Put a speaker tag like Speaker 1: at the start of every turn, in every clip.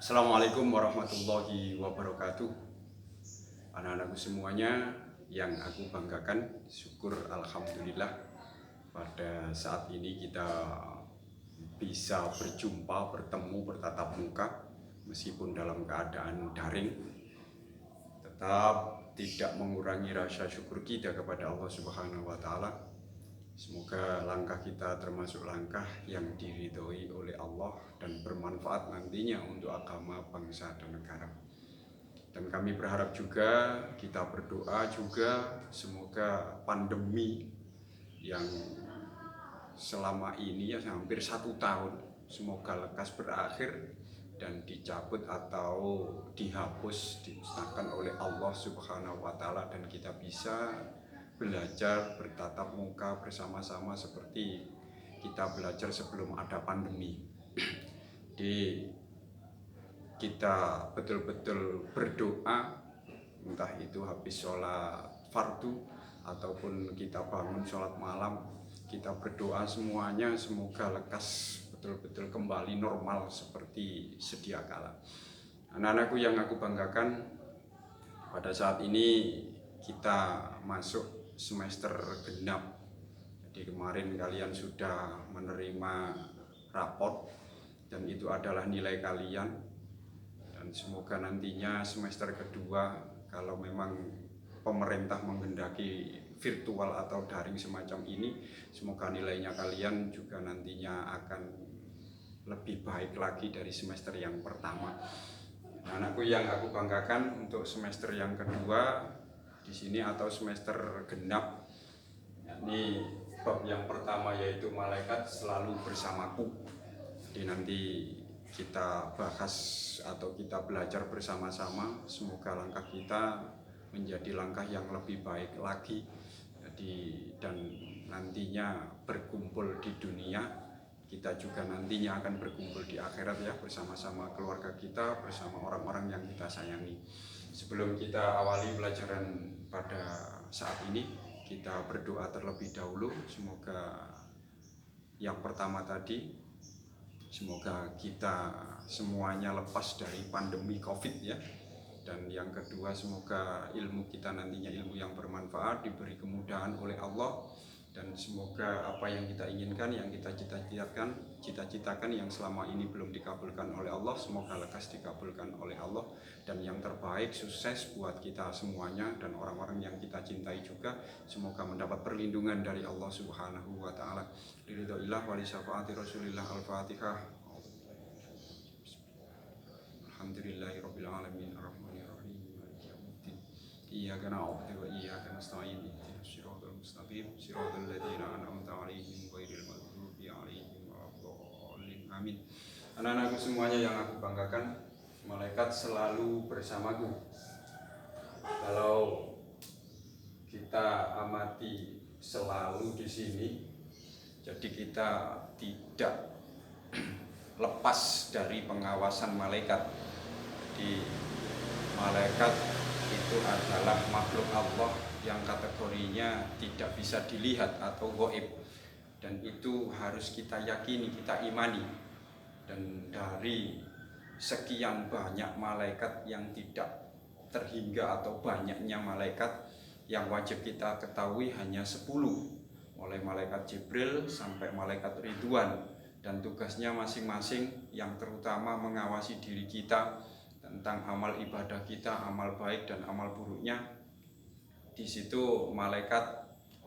Speaker 1: Assalamualaikum warahmatullahi wabarakatuh. Anak-anakku semuanya yang aku banggakan, syukur alhamdulillah pada saat ini kita bisa berjumpa, bertemu, bertatap muka meskipun dalam keadaan daring, tetap tidak mengurangi rasa syukur kita kepada Allah Subhanahu wa taala. Semoga langkah kita termasuk langkah yang diridhoi oleh Allah dan bermanfaat nantinya untuk agama, bangsa, dan negara. Dan kami berharap juga, kita berdoa juga, semoga pandemi yang selama ini ya hampir 1 tahun, semoga lekas berakhir dan dicabut atau dihapus, dimusnahkan oleh Allah Subhanahu wa taala, dan kita bisa belajar bertatap muka bersama-sama seperti kita belajar sebelum ada pandemi. Di kita betul-betul berdoa, entah itu habis sholat fardu ataupun kita bangun sholat malam, kita berdoa semuanya semoga lekas betul-betul kembali normal seperti sedia kala. Anak-anakku yang aku banggakan, pada saat ini kita masuk semester genap. Jadi kemarin kalian sudah menerima raport dan itu adalah nilai kalian. Dan semoga nantinya semester kedua, kalau memang pemerintah menghendaki virtual atau daring semacam ini, semoga nilainya kalian juga nantinya akan lebih baik lagi dari semester yang pertama. Nah, anakku yang aku banggakan, untuk semester yang kedua di sini atau semester genap, ini bab yang pertama yaitu malaikat selalu bersamaku. Jadi nanti kita bahas atau kita belajar bersama-sama, semoga langkah kita menjadi langkah yang lebih baik lagi. Jadi dan nantinya berkumpul di dunia, kita juga nantinya akan berkumpul di akhirat ya, bersama-sama keluarga kita, bersama orang-orang yang kita sayangi. Sebelum kita awali pelajaran pada saat ini, kita berdoa terlebih dahulu. Semoga yang pertama tadi, semoga kita semuanya lepas dari pandemi COVID ya. Dan yang kedua, semoga ilmu kita nantinya ilmu yang bermanfaat, diberi kemudahan oleh Allah. Dan semoga apa yang kita inginkan, yang kita cita-citakan yang selama ini belum dikabulkan oleh Allah, semoga lekas dikabulkan oleh Allah. Dan yang terbaik, sukses buat kita semuanya dan orang-orang yang kita cintai juga, semoga mendapat perlindungan dari Allah Subhanahu wa taala. Liridhoillah wa li syafaati Rasulillah. Al-Fatihah. Alhamdulillahirabbil alamin arrahmanirrahim maliki yaumiddin. Iyyaka na'budu wa iyyaka nasta'in. Ihdinas siratal mustaqim siratal ladzina an'amta 'alaihim ghairil maghdubi 'alaihim waladdallin. Amin. Anak-anakku semuanya yang aku banggakan, malaikat selalu bersamaku. Kalau kita amati selalu di sini, jadi kita tidak lepas dari pengawasan malaikat. Jadi malaikat itu adalah makhluk Allah yang kategorinya tidak bisa dilihat atau gaib, dan itu harus kita yakini, kita imani. Dan dari sekian banyak malaikat yang tidak terhingga atau banyaknya malaikat, yang wajib kita ketahui hanya 10, mulai malaikat Jibril sampai malaikat Ridwan, dan tugasnya masing-masing yang terutama mengawasi diri kita tentang amal ibadah kita, amal baik dan amal buruknya. Di situ malaikat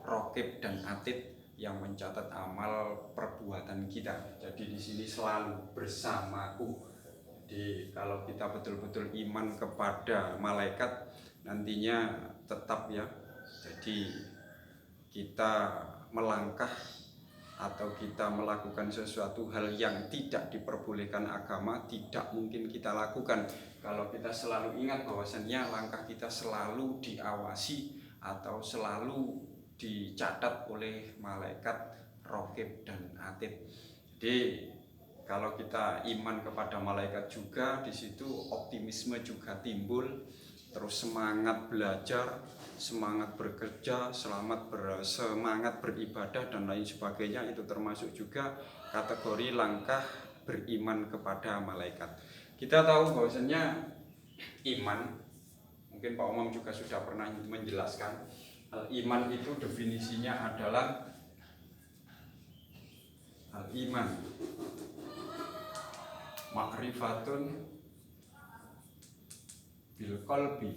Speaker 1: Raqib dan Atid yang mencatat amal perbuatan kita. Jadi di sini selalu bersamaku. Jadi kalau kita betul-betul iman kepada malaikat, nantinya tetap ya. Jadi kita melangkah atau kita melakukan sesuatu hal yang tidak diperbolehkan agama, tidak mungkin kita lakukan kalau kita selalu ingat bahwasannya langkah kita selalu diawasi atau selalu dicatat oleh malaikat Raqib dan Atid. Jadi kalau kita iman kepada malaikat juga, di situ optimisme juga timbul, terus semangat belajar, semangat bekerja, semangat beribadah dan lain sebagainya. Itu termasuk juga kategori langkah beriman kepada malaikat. Kita tahu bahwasanya iman, mungkin Pak Umam juga sudah pernah menjelaskan, iman itu definisinya adalah iman ma'rifatun bil qalbi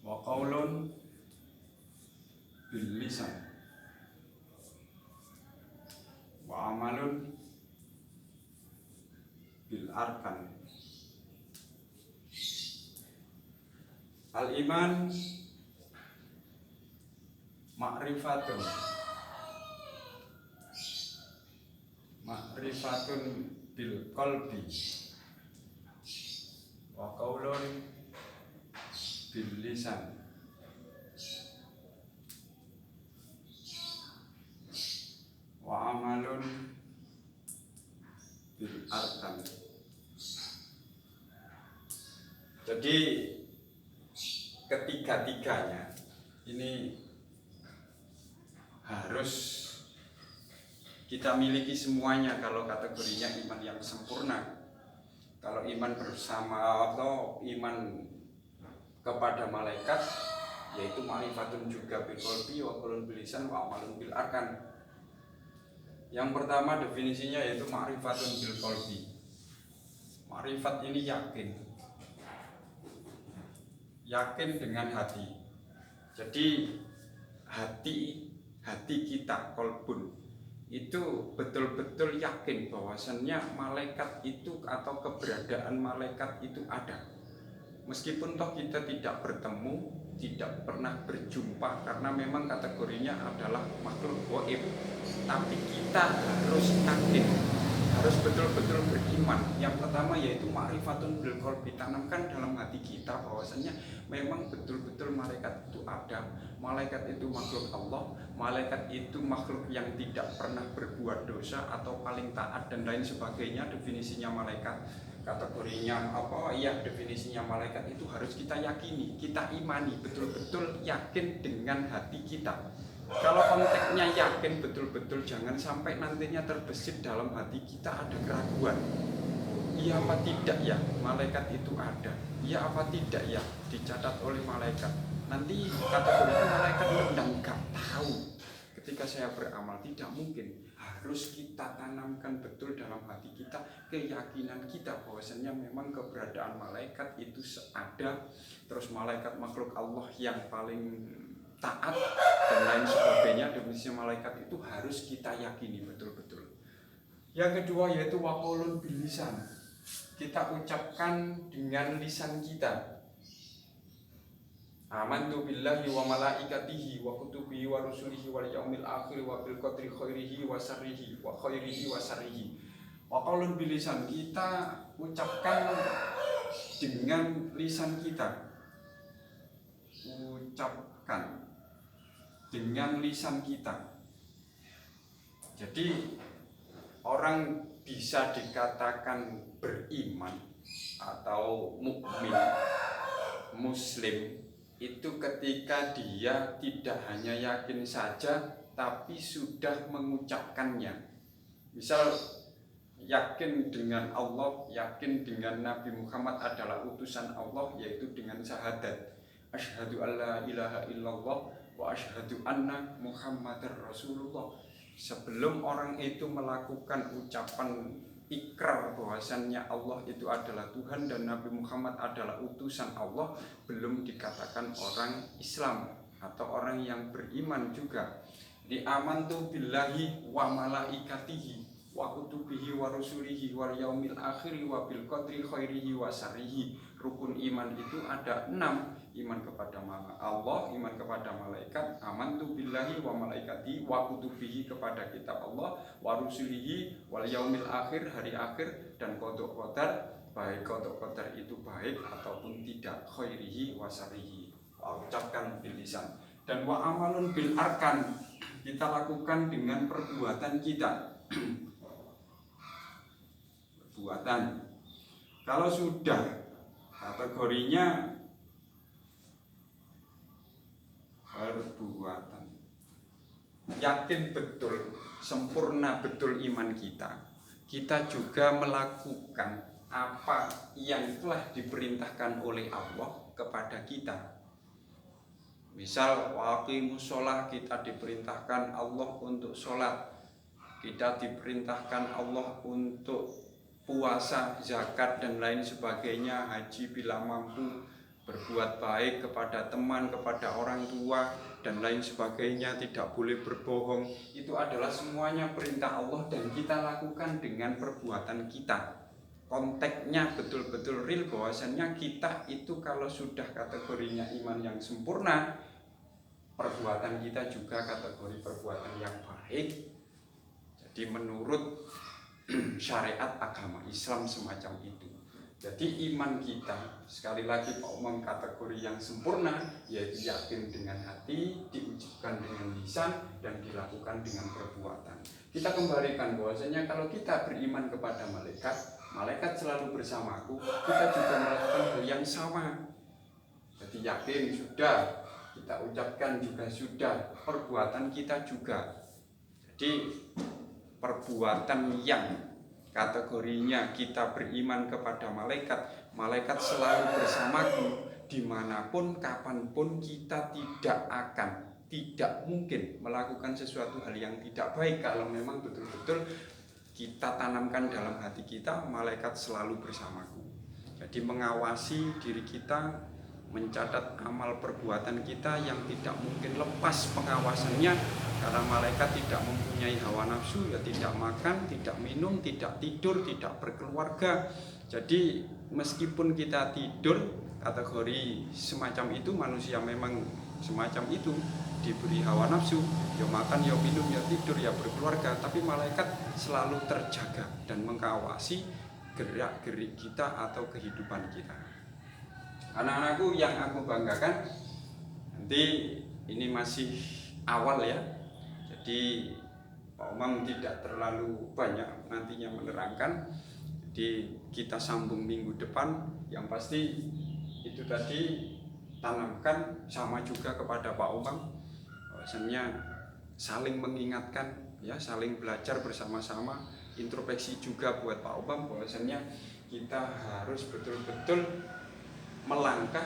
Speaker 1: wa qaulun bil lisan wa amalun bil arkan. Al iman ma'rifatun bil qalbi wa qaulun bil lisan wa amalun bil arkan. Jadi ketiga-tiganya ini harus kita miliki semuanya kalau kategorinya iman yang sempurna. Kalau iman bersama atau iman kepada malaikat, yaitu ma'rifatun juga bil qalbi wa qaulun bil lisan wa amalun bil arkan. Yang pertama definisinya yaitu ma'rifatun bil qalbi. Ma'rifat ini yakin dengan hati. Jadi hati kita, kolbun, itu betul-betul yakin bahwasannya malaikat itu atau keberadaan malaikat itu ada. Meskipun toh kita tidak bertemu, tidak pernah berjumpa, karena memang kategorinya adalah makhluk gaib, tapi kita harus yakin, harus betul-betul beriman. Yang pertama yaitu ma'rifatun bil qalbi, tanamkan dalam hati kita bahwasannya memang betul-betul malaikat itu ada. Malaikat itu makhluk Allah, malaikat itu makhluk yang tidak pernah berbuat dosa atau paling taat dan lain sebagainya. Definisinya malaikat, kategorinya apa ya, definisinya malaikat itu harus kita yakini, kita imani, betul-betul yakin dengan hati kita. Kalau konteksnya yakin betul-betul, jangan sampai nantinya terbesit dalam hati kita ada keraguan. Iya apa tidak ya malaikat itu ada? Iya apa tidak ya dicatat oleh malaikat? Nanti kategorinya malaikat enggak tahu. Ketika saya beramal tidak mungkin. Harus kita tanamkan betul dalam hati kita, keyakinan kita bahwasanya memang keberadaan malaikat itu ada. Terus malaikat makhluk Allah yang paling taat dan lain sebagainya. Definisi malaikat itu harus kita yakini betul-betul. Yang kedua yaitu wa qaulun bil lisan. Kita ucapkan dengan lisan kita. Amantu billahi wa malaikatihi wa kutubihi wa rusulihi wal yaumil akhir wa bil qadri khairihi wa syarrihi wa khairihi wa syarrihi. Wa qaulun bil lisan, kita ucapkan dengan lisan kita. Ucapkan dengan lisan kita. Jadi orang bisa dikatakan beriman atau mukmin, muslim itu ketika dia tidak hanya yakin saja tapi sudah mengucapkannya. Misal yakin dengan Allah, yakin dengan Nabi Muhammad adalah utusan Allah, yaitu dengan syahadat asyhadu alla ilaha illallah wa asyhadu anna Muhammadar Rasulullah. Sebelum orang itu melakukan ucapan ikrar bahwasannya Allah itu adalah Tuhan dan Nabi Muhammad adalah utusan Allah, belum dikatakan orang Islam atau orang yang beriman juga. Di amantu billahi wa malaikatihi wa kutubihi wa rusulihi wal yaumil akhir wa bil qadri khairihi wa syarrihi. Rukun iman itu ada 6. Iman kepada Allah, iman kepada malaikat, amantu billahi wa malaikati wa kutubihi kepada kitab Allah, wa rusulihi wal yaumil akhir, hari akhir, dan qada qadar, baik qada qadar itu baik ataupun tidak, khairihi wa syarrihi. Ucapkan bil lisan. Dan wa amalun bil arkan, kita lakukan dengan perbuatan kita. Perbuatan. Kalau sudah kategorinya perbuatan, yakin betul, sempurna betul iman kita, kita juga melakukan apa yang telah diperintahkan oleh Allah kepada kita. Misal waqimus sholat, kita diperintahkan Allah untuk sholat, kita diperintahkan Allah untuk puasa, zakat dan lain sebagainya, haji bila mampu, berbuat baik kepada teman, kepada orang tua dan lain sebagainya, tidak boleh berbohong. Itu adalah semuanya perintah Allah dan kita lakukan dengan perbuatan kita. Konteksnya betul-betul real, bahwasannya kita itu kalau sudah kategorinya iman yang sempurna, perbuatan kita juga kategori perbuatan yang baik. Jadi menurut syariat agama Islam semacam itu. Jadi iman kita, sekali lagi Pak Umam, kategori yang sempurna, yaitu yakin dengan hati, diucapkan dengan lisan, dan dilakukan dengan perbuatan. Kita kembalikan bahwasanya kalau kita beriman kepada malaikat, malaikat selalu bersamaku, kita juga melakukan hal yang sama. Jadi yakin sudah, kita ucapkan juga sudah, perbuatan kita juga. Jadi perbuatan yang kategorinya kita beriman kepada malaikat, malaikat selalu bersamaku dimanapun, kapanpun, kita tidak mungkin melakukan sesuatu hal yang tidak baik kalau memang betul-betul kita tanamkan dalam hati kita, malaikat selalu bersamaku. Jadi mengawasi diri kita, mencatat amal perbuatan kita yang tidak mungkin lepas pengawasannya, karena malaikat tidak mempunyai hawa nafsu, ya tidak makan, tidak minum, tidak tidur, tidak berkeluarga. Jadi meskipun kita tidur, kategori semacam itu, manusia memang semacam itu, diberi hawa nafsu, ya makan, ya minum, ya tidur, ya berkeluarga, tapi malaikat selalu terjaga dan mengawasi gerak-gerik kita atau kehidupan kita. Anak-anakku yang aku banggakan, nanti ini masih awal ya, jadi Pak Umam tidak terlalu banyak nantinya menerangkan. Jadi kita sambung minggu depan. Yang pasti itu tadi tanamkan sama juga kepada Pak Umam, bahwasanya saling mengingatkan ya, saling belajar bersama-sama, introspeksi juga buat Pak Umam, bahwasanya kita harus betul-betul melangkah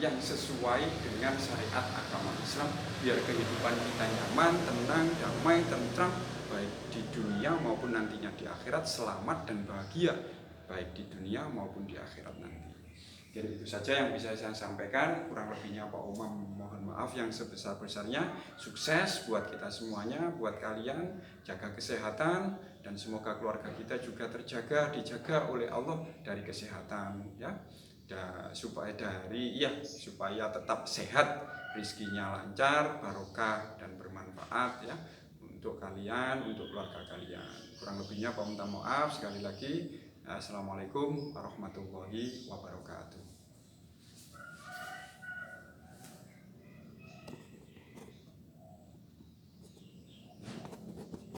Speaker 1: yang sesuai dengan syariat agama Islam, biar kehidupan kita nyaman, tenang, damai, tentram, baik di dunia maupun nantinya di akhirat, selamat dan bahagia baik di dunia maupun di akhirat nanti. Mungkin itu saja yang bisa saya sampaikan, kurang lebihnya Pak Umam mohon maaf yang sebesar-besarnya. Sukses buat kita semuanya, buat kalian, jaga kesehatan, dan semoga keluarga kita juga terjaga, dijaga oleh Allah dari kesehatan ya. Supaya tetap sehat, rezekinya lancar, barokah dan bermanfaat ya untuk kalian, untuk keluarga kalian. Kurang lebihnya Pak minta maaf sekali lagi. Assalamualaikum warahmatullahi wabarakatuh.